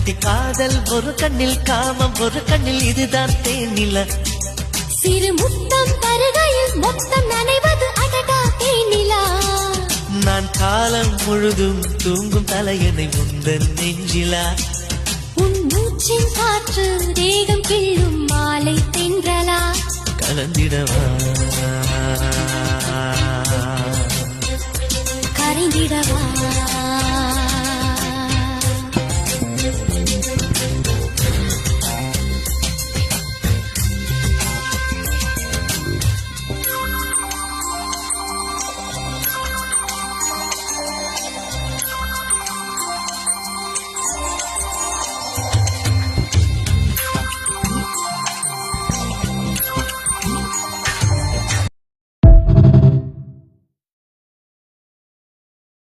அடி காதல் ஒரு கண்ணில் காமம் ஒரு கண்ணில் இதுதான் தேனில சிறு முத்தம் தருகையில் மொத்தம் நனைவது அடடா தேனிலா நான் காலம் முழுதும் தூங்கும் தலையணை முந்தன் நெஞ்சிலா உன் மூச்சின் காற்று தேகம் கிள்ளும் மாலை தென்றலா கலந்திடவா கரைந்திடவா